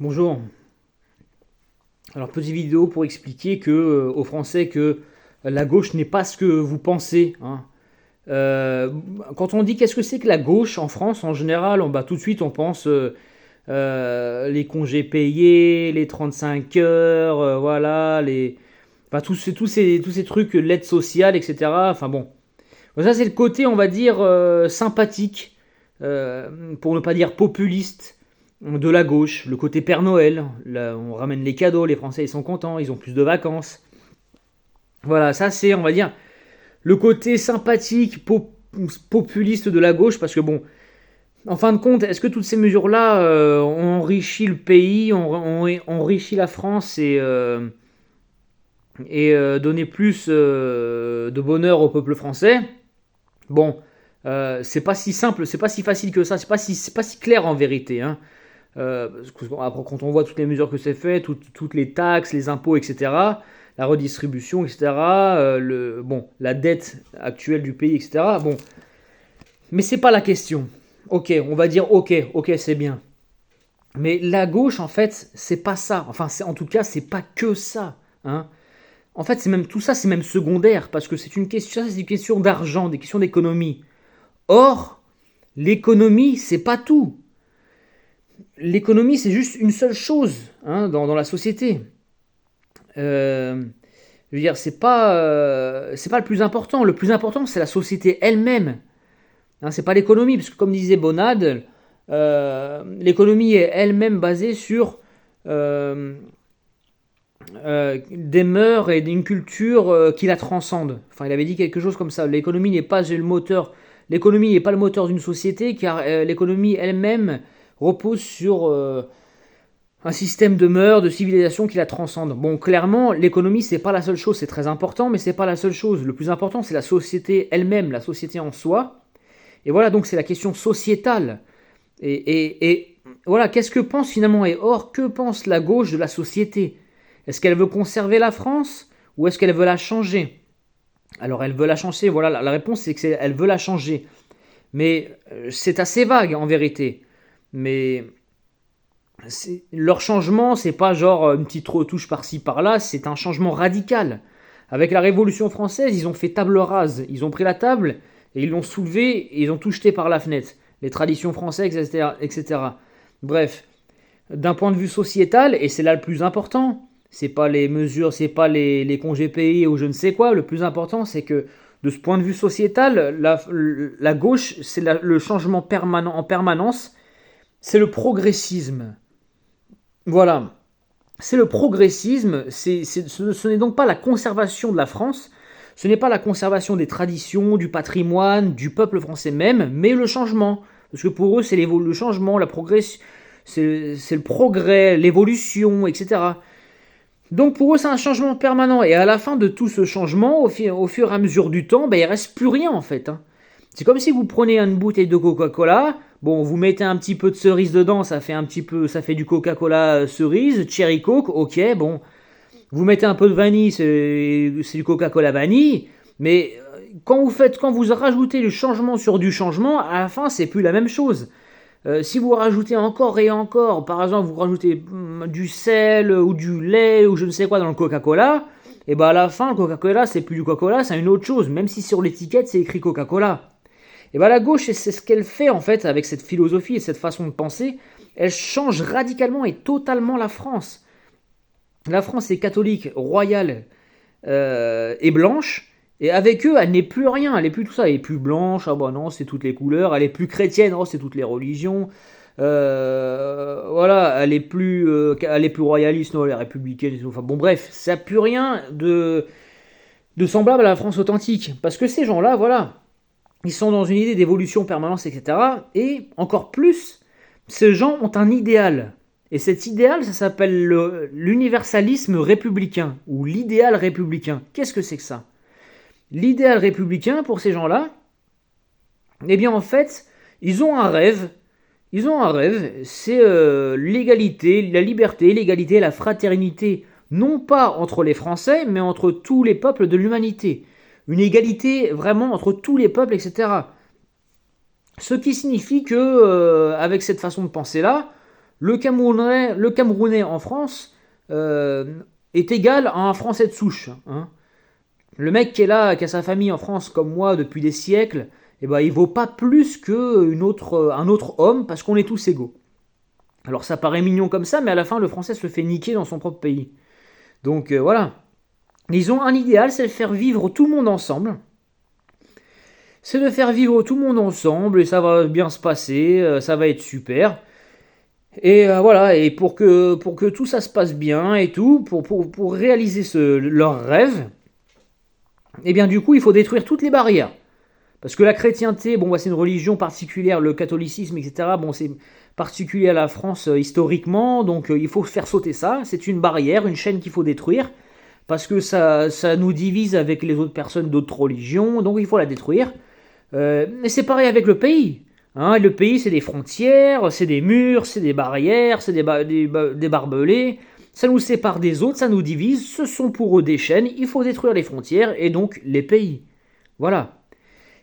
Bonjour. Alors, petite vidéo pour expliquer aux Français que la gauche n'est pas ce que vous pensez, hein. Euh, Quand on dit qu'est-ce que c'est que la gauche en France, en général, tout de suite on pense les congés payés, les 35 heures, voilà, tous ces trucs, l'aide sociale, etc. Enfin bon, ça c'est le côté, on va dire, sympathique, pour ne pas dire populiste, de la gauche. Le côté Père Noël, là, on ramène les cadeaux, les Français ils sont contents, ils ont plus de vacances. Voilà, ça c'est, on va dire, le côté sympathique, populiste de la gauche, parce que bon, en fin de compte, est-ce que toutes ces mesures-là ont enrichi le pays, ont enrichi la France et donné plus de bonheur au peuple français? Bon, c'est pas si simple, c'est pas si facile que ça, c'est pas si clair en vérité, hein. Parce que après, quand on voit toutes les mesures que c'est fait, toutes les taxes, les impôts, etc., la redistribution, etc., bon, la dette actuelle du pays, etc. Bon, mais c'est pas la question. Ok, on va dire ok, ok, c'est bien. Mais la gauche, en fait, c'est pas ça. Enfin, en tout cas, c'est pas que ça, hein. En fait, c'est même tout ça, c'est même secondaire parce que c'est une question d'argent, des questions d'économie. Or, l'économie, c'est pas tout. L'économie, c'est juste une seule chose, hein, dans la société. Euh, je veux dire, c'est pas le plus important. Le plus important, c'est la société elle-même. Hein, c'est pas l'économie, parce que comme disait Bonad, l'économie est elle-même basée sur euh, des mœurs et d'une culture qui la transcende. Enfin, il avait dit quelque chose comme ça. L'économie n'est pas le moteur. L'économie n'est pas le moteur d'une société, car l'économie elle-même repose sur un système de mœurs, de civilisation qui la transcende. Bon, clairement, l'économie, c'est pas la seule chose, c'est très important, mais c'est pas la seule chose. Le plus important, c'est la société elle-même, la société en soi. Et voilà, donc c'est la question sociétale. Et voilà, qu'est-ce que pense finalement, et or, que pense la gauche de la société? Est-ce qu'elle veut conserver la France ou est-ce qu'elle veut la changer? Alors, elle veut la changer, voilà, la réponse c'est qu'elle veut la changer. Mais c'est assez vague en vérité. Mais leur changement, c'est pas genre une petite retouche par-ci par-là, c'est un changement radical. Avec la Révolution française, ils ont fait table rase. Ils ont pris la table et ils l'ont soulevée et ils ont tout jeté par la fenêtre. Les traditions françaises, etc. etc. Bref, d'un point de vue sociétal, et c'est là le plus important, c'est pas les mesures, c'est pas les congés payés ou je ne sais quoi, le plus important c'est que de ce point de vue sociétal, la gauche, c'est le changement permanent en permanence, c'est le progressisme. Voilà, c'est le progressisme, ce n'est donc pas la conservation de la France, ce n'est pas la conservation des traditions, du patrimoine, du peuple français même, mais le changement. Parce que pour eux, c'est le changement, la progression, c'est le progrès, l'évolution, etc. Donc pour eux, c'est un changement permanent. Et à la fin de tout ce changement, au fur et à mesure du temps, ben, il ne reste plus rien en fait, hein. C'est comme si vous prenez une bouteille de Coca-Cola, bon, vous mettez un petit peu de cerise dedans, ça fait du Coca-Cola cerise, cherry coke, ok, bon. Vous mettez un peu de vanille, c'est du Coca-Cola vanille, mais quand vous rajoutez du changement sur du changement, à la fin, c'est plus la même chose. Si vous rajoutez encore et encore, par exemple, vous rajoutez du sel ou du lait ou je ne sais quoi dans le Coca-Cola, et ben à la fin, le Coca-Cola, c'est plus du Coca-Cola, c'est une autre chose, même si sur l'étiquette, c'est écrit Coca-Cola. Et bien la gauche, c'est ce qu'elle fait en fait avec cette philosophie et cette façon de penser. Elle change radicalement et totalement la France. La France est catholique, royale et blanche. Et avec eux, elle n'est plus rien, elle n'est plus tout ça. Elle est plus blanche, ah bah non, c'est toutes les couleurs. Elle est plus chrétienne, oh, c'est toutes les religions. Voilà, elle est plus royaliste, non, elle est républicaine. Enfin bon, bref, ça n'a plus rien de semblable à la France authentique. Parce que ces gens-là, voilà, ils sont dans une idée d'évolution permanente, etc. Et encore plus, ces gens ont un idéal. Et cet idéal, ça s'appelle l'universalisme républicain, ou l'idéal républicain. Qu'est-ce que c'est que ça? L'idéal républicain, pour ces gens-là, eh bien en fait, ils ont un rêve. Ils ont un rêve, c'est l'égalité, la liberté, l'égalité, la fraternité, non pas entre les Français, mais entre tous les peuples de l'humanité. Une égalité vraiment entre tous les peuples, etc. Ce qui signifie que, avec cette façon de penser là, le Camerounais en France est égal à un Français de souche, hein. Le mec qui est là, qui a sa famille en France comme moi depuis des siècles, eh ben, il vaut pas plus qu'un autre homme parce qu'on est tous égaux. Alors ça paraît mignon comme ça, mais à la fin, le Français se fait niquer dans son propre pays. Donc voilà. Ils ont un idéal, c'est de faire vivre tout le monde ensemble. C'est de faire vivre tout le monde ensemble et ça va bien se passer, ça va être super. Et voilà, et pour que tout ça se passe bien et tout, pour réaliser leur rêve, eh bien du coup, il faut détruire toutes les barrières. Parce que la chrétienté, bon, bah, c'est une religion particulière, le catholicisme, etc. Bon, c'est particulier à la France historiquement, donc il faut faire sauter ça. C'est une barrière, une chaîne qu'il faut détruire, parce que ça nous divise avec les autres personnes d'autres religions, donc il faut la détruire. Et c'est pareil avec le pays. Hein, le pays, c'est des frontières, c'est des murs, c'est des barrières, c'est des barbelés. Ça nous sépare des autres, ça nous divise. Ce sont pour eux des chaînes. Il faut détruire les frontières et donc les pays. Voilà.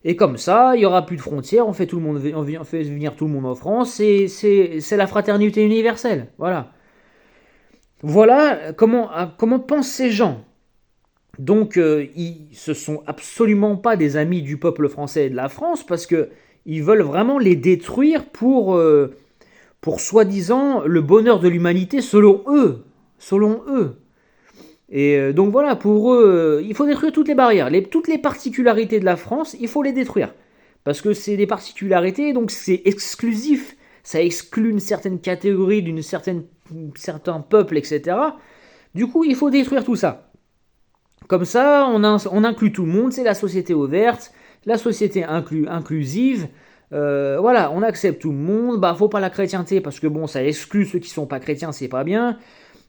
Et comme ça, il n'y aura plus de frontières. On fait venir tout le monde en France. C'est la fraternité universelle. Voilà. Voilà comment pensent ces gens. Donc, ce sont absolument pas des amis du peuple français et de la France parce que ils veulent vraiment les détruire pour soi-disant le bonheur de l'humanité selon eux. Selon eux. Et donc voilà, pour eux, il faut détruire toutes les barrières. Toutes les particularités de la France, il faut les détruire. Parce que c'est des particularités, donc c'est exclusif. Ça exclut une certaine catégorie certain peuple, etc. Du coup, il faut détruire tout ça. Comme ça, on inclut tout le monde, c'est la société ouverte, la société inclusive. Voilà, on accepte tout le monde. Bah, faut pas la chrétienté parce que bon, ça exclut ceux qui sont pas chrétiens, c'est pas bien.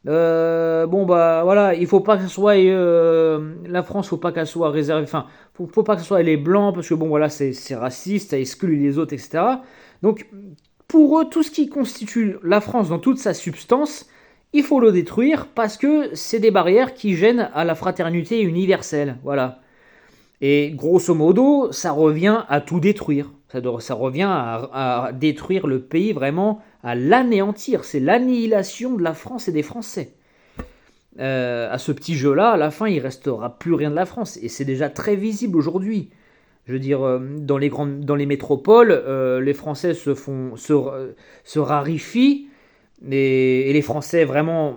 Bon bah voilà, il faut pas que ce soit la France, faut pas qu'elle soit réservée. Enfin, faut pas que ce soit les blancs parce que bon voilà, c'est raciste, ça exclut les autres, etc. Donc pour eux, tout ce qui constitue la France dans toute sa substance, il faut le détruire parce que c'est des barrières qui gênent à la fraternité universelle. Voilà. Et grosso modo, ça revient à tout détruire. Ça revient à détruire le pays, vraiment à l'anéantir. C'est l'annihilation de la France et des Français. À ce petit jeu-là, à la fin, il restera plus rien de la France. Et c'est déjà très visible aujourd'hui. Je veux dire, dans les métropoles, les Français se raréfient. Et les Français, vraiment,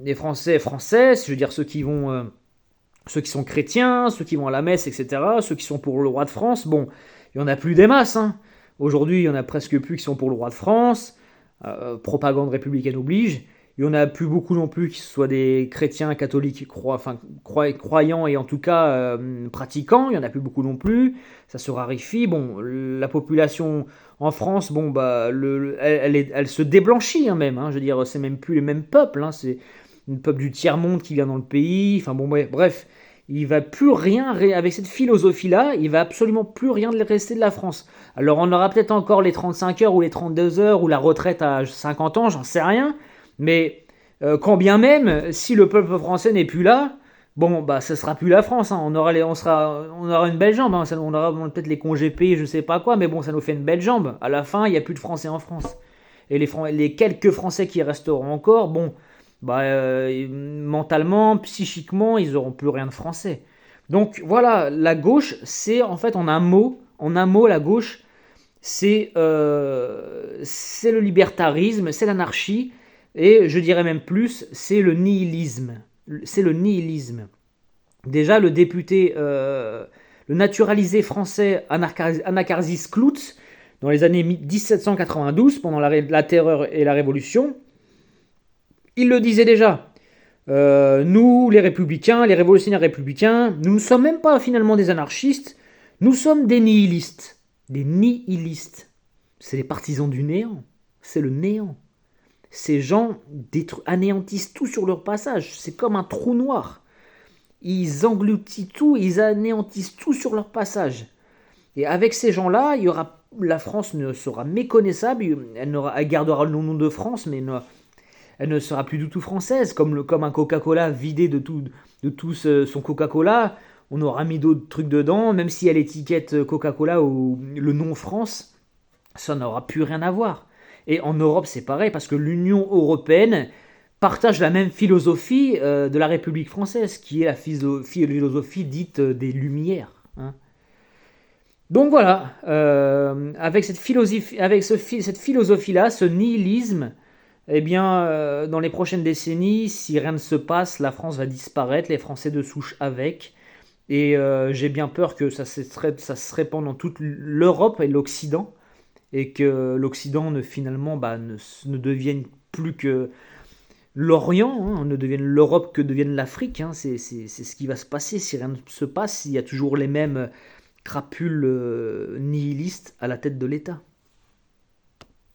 les Français, je veux dire, ceux qui sont chrétiens, ceux qui vont à la messe, etc., ceux qui sont pour le roi de France, bon, il n'y en a plus des masses. Hein. Aujourd'hui, il y en a presque plus qui sont pour le roi de France. Propagande républicaine oblige. Il n'y en a plus beaucoup non plus qui soient des chrétiens catholiques croyants et en tout cas pratiquants. Il n'y en a plus beaucoup non plus. Ça se raréfie. Bon, la population en France, bon, bah, elle se déblanchit hein, même. Hein. Je veux dire, c'est même plus les mêmes peuples. Hein. C'est un peuple du tiers-monde qui vient dans le pays. Enfin bon, bref. Il va plus rien, avec cette philosophie-là, il va absolument plus rien de rester de la France. Alors on aura peut-être encore les 35 heures ou les 32 heures ou la retraite à 50 ans, j'en sais rien. Mais quand bien même, si le peuple français n'est plus là, bon, bah ça sera plus la France. Hein. On aura une belle jambe. Hein. On aura peut-être les congés payés, je sais pas quoi, mais bon, ça nous fait une belle jambe. À la fin, il n'y a plus de Français en France. Et les quelques Français qui resteront encore, bon, bah, mentalement, psychiquement, ils n'auront plus rien de français. Donc voilà, la gauche, c'est en fait en un mot, la gauche, c'est le libertarisme, c'est l'anarchie, et je dirais même plus, c'est le nihilisme. C'est le nihilisme. Déjà, le député, le naturalisé français Anacharsis Clout, dans les années 1792, pendant la Terreur et la Révolution, il le disait déjà. Nous, les républicains, les révolutionnaires républicains, nous ne sommes même pas finalement des anarchistes, nous sommes des nihilistes. Des nihilistes. C'est les partisans du néant. C'est le néant. Ces gens anéantissent tout sur leur passage. C'est comme un trou noir. Ils engloutissent tout, ils anéantissent tout sur leur passage. Et avec ces gens-là, la France ne sera méconnaissable. Elle gardera le nom de France, mais elle ne sera plus du tout française, comme un Coca-Cola vidé de tout son Coca-Cola. On aura mis d'autres trucs dedans, même si à l'étiquette Coca-Cola ou le nom France, ça n'aura plus rien à voir. Et en Europe, c'est pareil, parce que l'Union européenne partage la même philosophie de la République française, qui est la philosophie dite des Lumières, hein. Donc voilà, cette philosophie-là, ce nihilisme, eh bien, dans les prochaines décennies, si rien ne se passe, la France va disparaître, les Français de souche avec. Et j'ai bien peur que ça se répande dans toute l'Europe et l'Occident, et que l'Occident finalement ne devienne plus que l'Orient, hein, ne devienne l'Europe que devienne l'Afrique, hein. C'est ce qui va se passer si rien ne se passe, s'il y a toujours les mêmes crapules nihilistes à la tête de l'État.